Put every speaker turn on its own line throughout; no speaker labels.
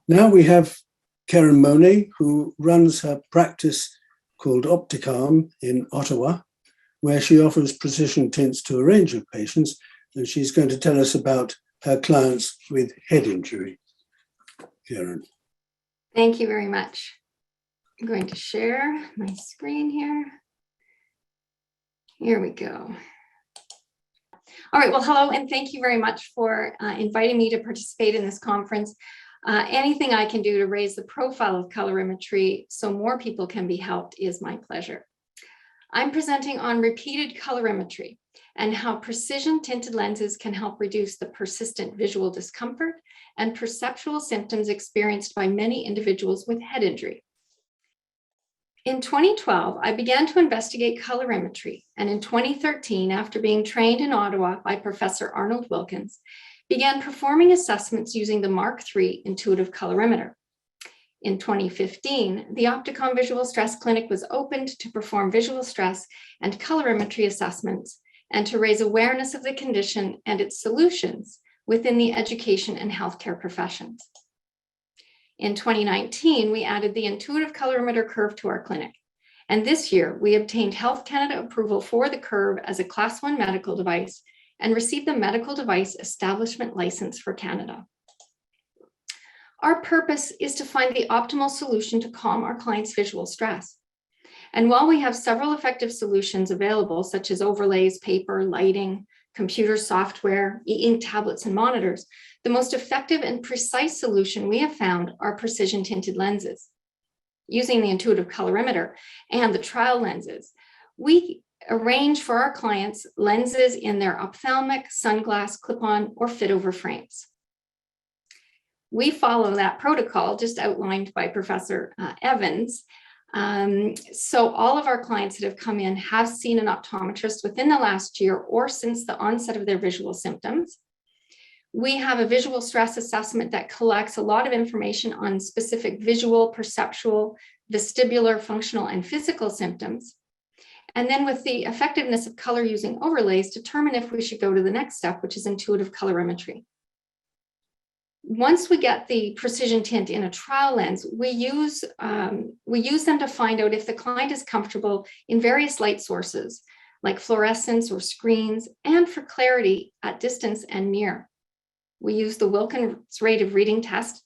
Now we have Karen Monet, who runs her practice called Opticalm in Ottawa, where she offers precision tints to a range of patients, and she's going to tell us about her clients with head injury. Karen.
Thank you very much. I'm going to share my screen here. Here we go. All right, well, hello, and thank you very much for inviting me to participate in this conference. Anything I can do to raise the profile of colorimetry so more people can be helped is my pleasure. I'm presenting on repeated colorimetry and how precision tinted lenses can help reduce the persistent visual discomfort and perceptual symptoms experienced by many individuals with head injury. In 2012, I began to investigate colorimetry, and in 2013, after being trained in Ottawa by Professor Arnold Wilkins, began performing assessments using the Mark III intuitive colorimeter. In 2015, the Opticalm Visual Stress Clinic was opened to perform visual stress and colorimetry assessments and to raise awareness of the condition and its solutions within the education and healthcare professions. In 2019, we added the intuitive colorimeter curve to our clinic. And this year, we obtained Health Canada approval for the curve as a Class 1 medical device and received the Medical Device Establishment License for Canada. Our purpose is to find the optimal solution to calm our clients' visual stress. And while we have several effective solutions available, such as overlays, paper, lighting, computer software, e-ink tablets, and monitors, the most effective and precise solution we have found are precision tinted lenses. Using the intuitive colorimeter and the trial lenses, we arrange for our clients lenses in their ophthalmic, sunglass, clip-on, or fit-over frames. We follow that protocol just outlined by Professor Evans. So all of our clients that have come in have seen an optometrist within the last year or since the onset of their visual symptoms. We have a visual stress assessment that collects a lot of information on specific visual, perceptual, vestibular, functional, and physical symptoms. And then with the effectiveness of color using overlays, determine if we should go to the next step, which is intuitive colorimetry. Once we get the precision tint in a trial lens, we use them to find out if the client is comfortable in various light sources, like fluorescence or screens, and for clarity at distance and near. We use the Wilkins rate of reading test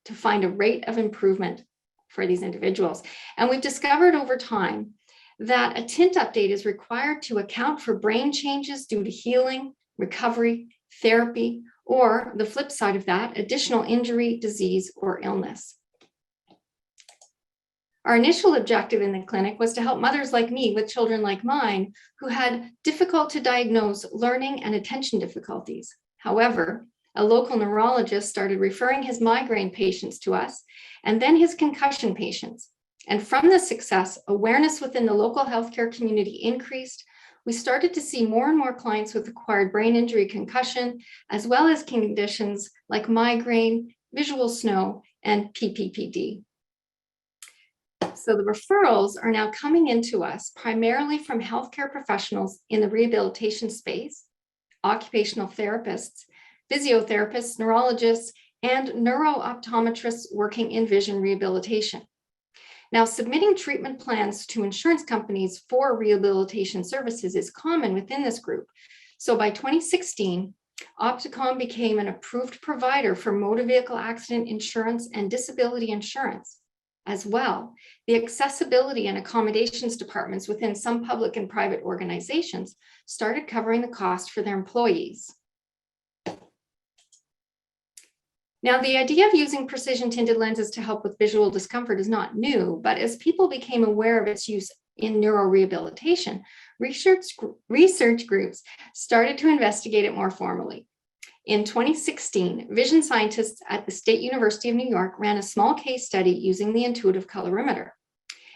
to find a rate of improvement for these individuals. And we've discovered over time that a tint update is required to account for brain changes due to healing, recovery, therapy, or the flip side of that, additional injury, disease, or illness. Our initial objective in the clinic was to help mothers like me with children like mine who had difficult to diagnose learning and attention difficulties. However, a local neurologist started referring his migraine patients to us and then his concussion patients. And from this success, awareness within the local healthcare community increased. We started to see more and more clients with acquired brain injury, concussion, as well as conditions like migraine, visual snow, and PPPD. So the referrals are now coming into us primarily from healthcare professionals in the rehabilitation space, occupational therapists, physiotherapists, neurologists, and neuro-optometrists working in vision rehabilitation. Now, submitting treatment plans to insurance companies for rehabilitation services is common within this group. So by 2016, Opticalm became an approved provider for motor vehicle accident insurance and disability insurance. As well, the accessibility and accommodations departments within some public and private organizations started covering the cost for their employees. Now, the idea of using precision tinted lenses to help with visual discomfort is not new, but as people became aware of its use in neurorehabilitation, research groups started to investigate it more formally. In 2016, vision scientists at the State University of New York ran a small case study using the intuitive colorimeter.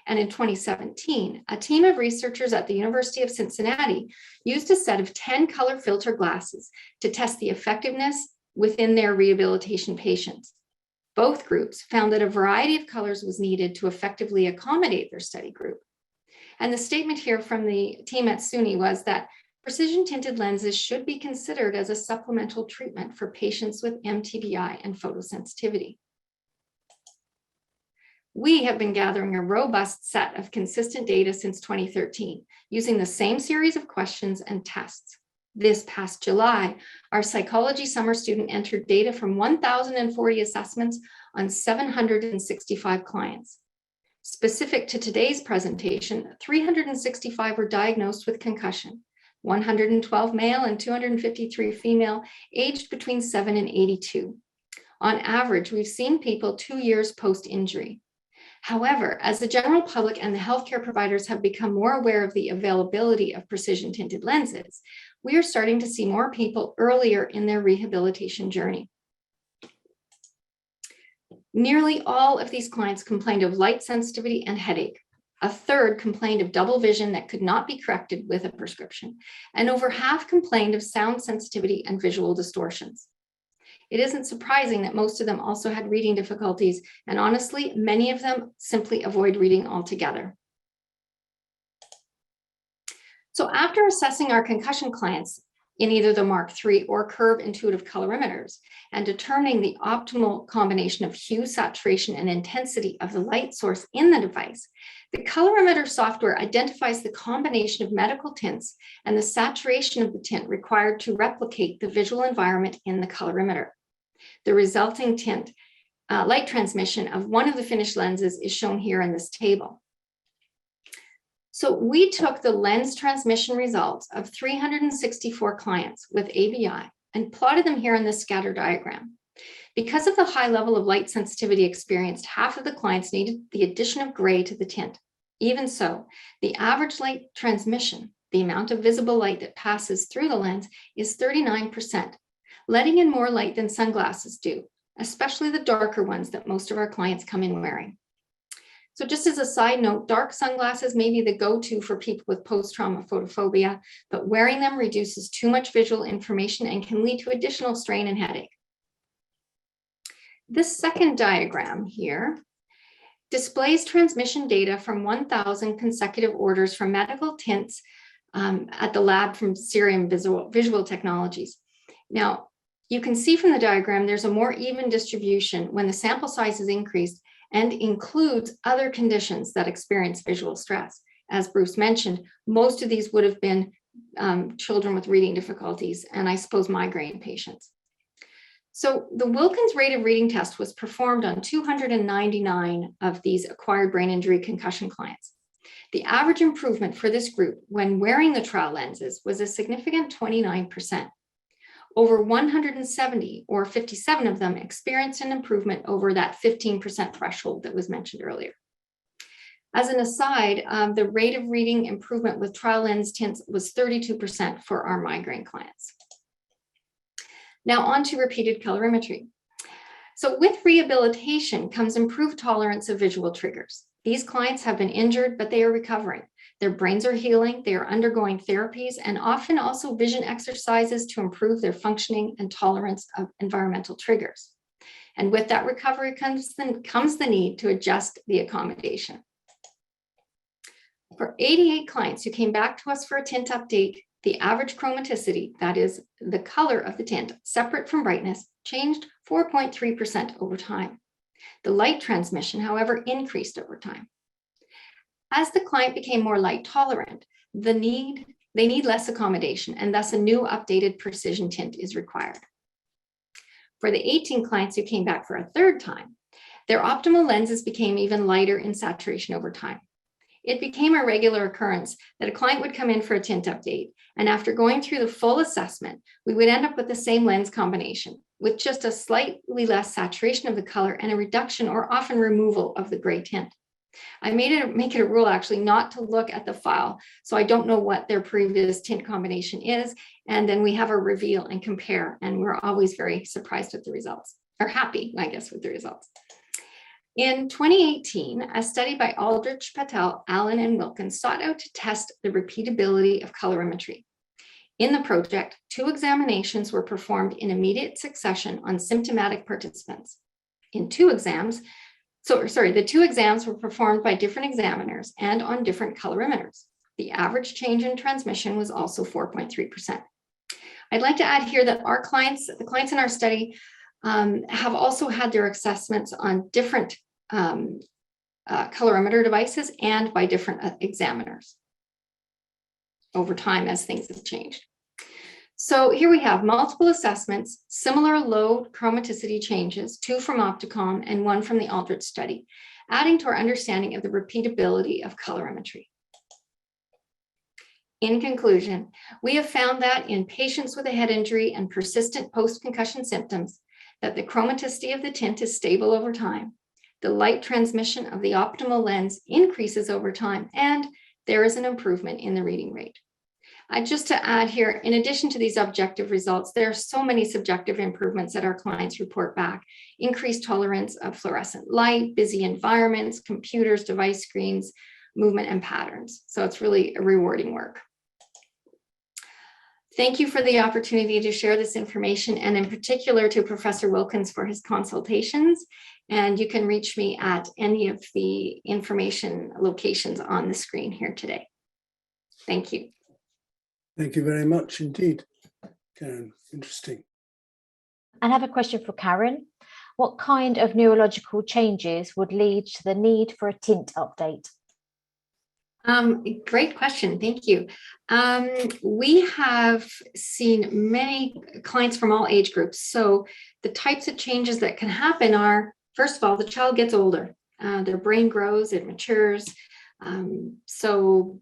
And in 2017, a team of researchers at the University of Cincinnati used a set of 10 color filter glasses to test the effectiveness within their rehabilitation patients. Both groups found that a variety of colors was needed to effectively accommodate their study group. And the statement here from the team at SUNY was that precision tinted lenses should be considered as a supplemental treatment for patients with MTBI and photosensitivity. We have been gathering a robust set of consistent data since 2013, using the same series of questions and tests. This past July, our psychology summer student entered data from 1,040 assessments on 765 clients. Specific to today's presentation, 365 were diagnosed with concussion, 112 male and 253 female, aged between 7 and 82. On average, we've seen people 2 years post-injury. However, as the general public and the healthcare providers have become more aware of the availability of precision tinted lenses, we are starting to see more people earlier in their rehabilitation journey. Nearly all of these clients complained of light sensitivity and headache. A third complained of double vision that could not be corrected with a prescription, and over half complained of sound sensitivity and visual distortions. It isn't surprising that most of them also had reading difficulties, and honestly, many of them simply avoid reading altogether. So after assessing our concussion clients in either the Mark III or Curve intuitive colorimeters and determining the optimal combination of hue, saturation, and intensity of the light source in the device, the colorimeter software identifies the combination of medical tints and the saturation of the tint required to replicate the visual environment in the colorimeter. The resulting tint light transmission of one of the finished lenses is shown here in this table. So we took the lens transmission results of 364 clients with ABI and plotted them here in this scatter diagram. Because of the high level of light sensitivity experienced, half of the clients needed the addition of gray to the tint. Even so, the average light transmission, the amount of visible light that passes through the lens, is 39%, letting in more light than sunglasses do, especially the darker ones that most of our clients come in wearing. So just as a side note, dark sunglasses may be the go-to for people with post-trauma photophobia, but wearing them reduces too much visual information and can lead to additional strain and headache. This second diagram here displays transmission data from 1,000 consecutive orders from medical tints at the lab from Symptom Visual Technologies. Now, you can see from the diagram, there's a more even distribution when the sample size is increased and includes other conditions that experience visual stress. As Bruce mentioned, most of these would have been children with reading difficulties and I suppose migraine patients. So the Wilkins rated reading test was performed on 299 of these acquired brain injury concussion clients. The average improvement for this group when wearing the trial lenses was a significant 29%. Over 170 or 57 of them experienced an improvement over that 15% threshold that was mentioned earlier. As an aside, the rate of reading improvement with trial lens tints was 32% for our migraine clients. Now on to repeated colorimetry. So with rehabilitation comes improved tolerance of visual triggers. These clients have been injured, but they are recovering. Their brains are healing, they are undergoing therapies, and often also vision exercises to improve their functioning and tolerance of environmental triggers. And with that recovery comes the need to adjust the accommodation. For 88 clients who came back to us for a tint update, the average chromaticity, that is the color of the tint, separate from brightness, changed 4.3% over time. The light transmission, however, increased over time. As the client became more light tolerant, they need less accommodation, and thus a new updated precision tint is required. For the 18 clients who came back for a third time, their optimal lenses became even lighter in saturation over time. It became a regular occurrence that a client would come in for a tint update, and after going through the full assessment, we would end up with the same lens combination, with just a slightly less saturation of the color and a reduction or often removal of the gray tint. I make it a rule actually not to look at the file, so I don't know what their previous tint combination is, and then we have a reveal and compare, and we're always very surprised with the results, or happy, I guess, with the results. In 2018, a study by Aldrich, Patel, Allen, and Wilkins sought out to test the repeatability of colorimetry. In the project, 2 examinations were performed in immediate succession on symptomatic participants. In 2 exams, the 2 exams were performed by different examiners and on different colorimeters. The average change in transmission was also 4.3%. I'd like to add here that the clients in our study have also had their assessments on different colorimeter devices and by different examiners over time as things have changed. So here we have multiple assessments, similar low chromaticity changes, 2 from Opticalm and 1 from the Aldrich study, adding to our understanding of the repeatability of colorimetry. In conclusion, we have found that in patients with a head injury and persistent post-concussion symptoms, that the chromaticity of the tint is stable over time, the light transmission of the optimal lens increases over time, and there is an improvement in the reading rate. Just to add here, in addition to these objective results, there are so many subjective improvements that our clients report back. Increased tolerance of fluorescent light, busy environments, computers, device screens, movement and patterns. So it's really a rewarding work. Thank you for the opportunity to share this information, and in particular to Professor Wilkins for his consultations. And you can reach me at any of the information locations on the screen here today. Thank you.
Thank you very much indeed, Karen. Interesting.
I have a question for Karen. What kind of neurological changes would lead to the need for a tint update?
Great question. Thank you. We have seen many clients from all age groups. So the types of changes that can happen are, first of all, the child gets older. Their brain grows, it matures. So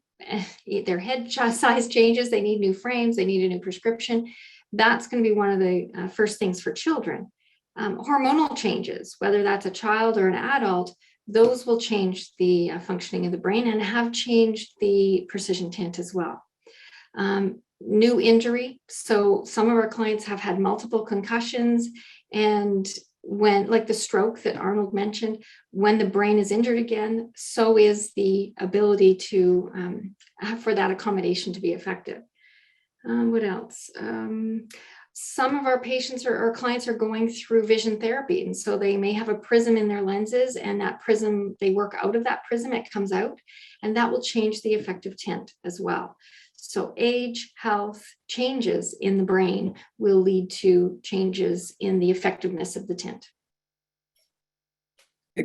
their head size changes, they need new frames, they need a new prescription. That's going to be one of the first things for children. Hormonal changes, whether that's a child or an adult, those will change the functioning of the brain and have changed the precision tint as well. New injury. So some of our clients have had multiple concussions, and when, like the stroke that Arnold mentioned, when the brain is injured again, so is the ability to for that accommodation to be effective. What else? Some of our patients or clients are going through vision therapy, and so they may have a prism in their lenses, and that prism, they work out of that prism, it comes out, and that will change the effective tint as well. So age, health, changes in the brain will lead to changes in the effectiveness of the tint.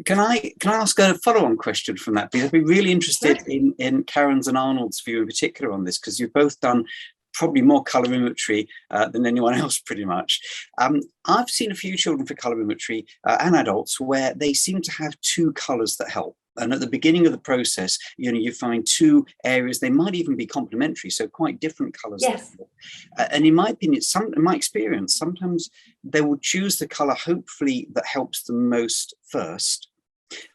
Can I ask a follow-on question from that? Because I'd be really interested in Karen's and Arnold's view in particular on this, because you've both done probably more colorimetry than anyone else, pretty much. I've seen a few children for colorimetry and adults where they seem to have 2 colors that help. And at the beginning of the process, you find 2 areas, they might even be complementary, so quite different colors.
Yes.
And in my opinion, in my experience, sometimes they will choose the color, hopefully, that helps them most first.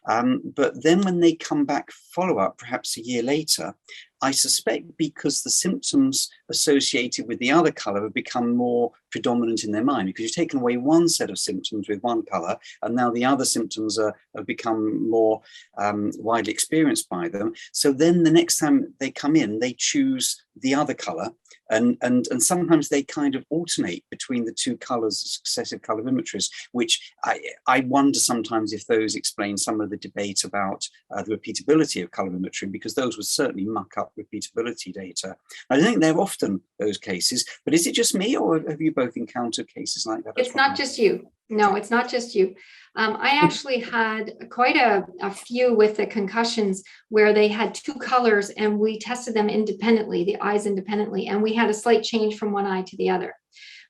But then when they come back follow-up, perhaps a year later, I suspect because the symptoms associated with the other color have become more predominant in their mind, because you've taken away one set of symptoms with one color, and now the other symptoms have become more widely experienced by them. So then the next time they come in, they choose the other color, and sometimes they kind of alternate between the 2 colors, successive colorimetries, which I wonder sometimes if those explain some of the debate about the repeatability of colorimetry, because those would certainly muck up repeatability data. I don't think they're often those cases, but is it just me, or have you both encountered cases like that?
It's not just you. No, it's not just you. I actually had quite a few with the concussions where they had 2 colors, and we tested them independently, the eyes independently, and we had a slight change from one eye to the other.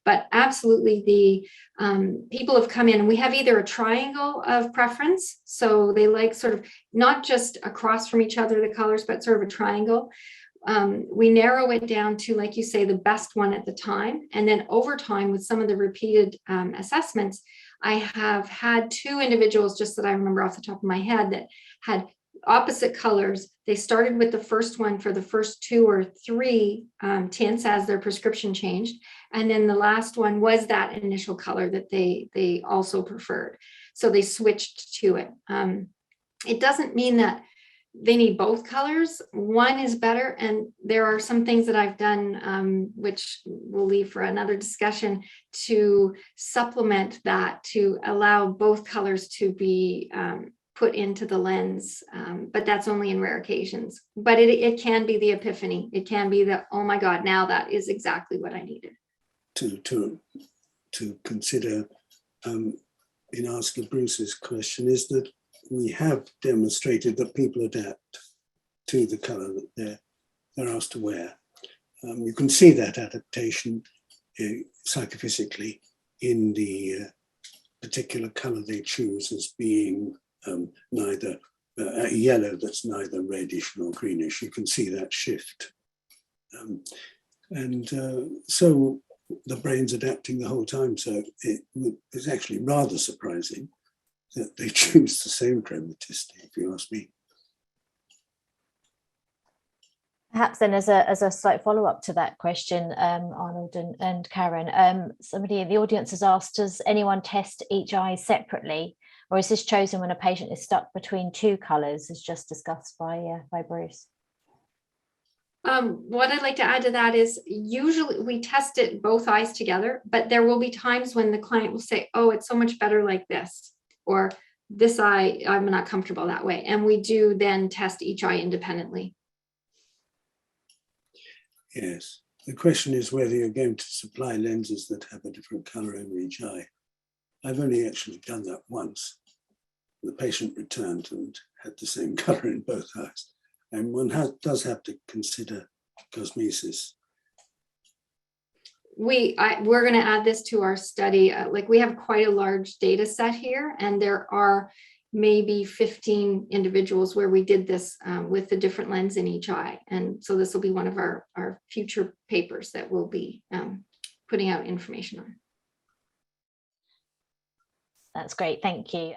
But absolutely, the people have come in, and we have either a triangle of preference, so they like sort of not just across from each other, the colors, but sort of a triangle. We narrow it down to, like you say, the best one at the time. And then over time, with some of the repeated assessments, I have had 2 individuals, just that I remember off the top of my head, that had opposite colors. They started with the first one for the first 2 or 3 tints as their prescription changed. And then the last one was that initial color that they also preferred. So they switched to it. It doesn't mean that they need both colors. One is better. And there are some things that I've done, which we'll leave for another discussion, to supplement that, to allow both colors to be put into the lens. But that's only in rare occasions. But it can be the epiphany. It can be the, oh my God, now that is exactly what I needed.
To consider in asking Bruce's question is that we have demonstrated that people adapt to the colour that they're asked to wear. You can see that adaptation psychophysically in the particular colour they choose as being neither a yellow that's neither reddish nor greenish. You can see that shift. So the brain's adapting the whole time. So it is actually rather surprising that they choose the same chromaticity, if you ask me.
Perhaps then as a slight follow-up to that question, Arnold and Karen, somebody in the audience has asked, does anyone test each eye separately, or is this chosen when a patient is stuck between two colours, as just discussed by Bruce?
What I'd like to add to that is usually we test it both eyes together, but there will be times when the client will say, oh, it's so much better like this, or this eye, I'm not comfortable that way. And we do then test each eye independently.
Yes. The question is whether you're going to supply lenses that have a different colour over each eye. I've only actually done that once. The patient returned and had the same colour in both eyes. And one does have to consider cosmesis.
We're going to add this to our study. Like we have quite a large data set here, and there are maybe 15 individuals where we did this with a different lens in each eye. And so this will be one of our future papers that we'll be putting out information on.
That's great, thank you.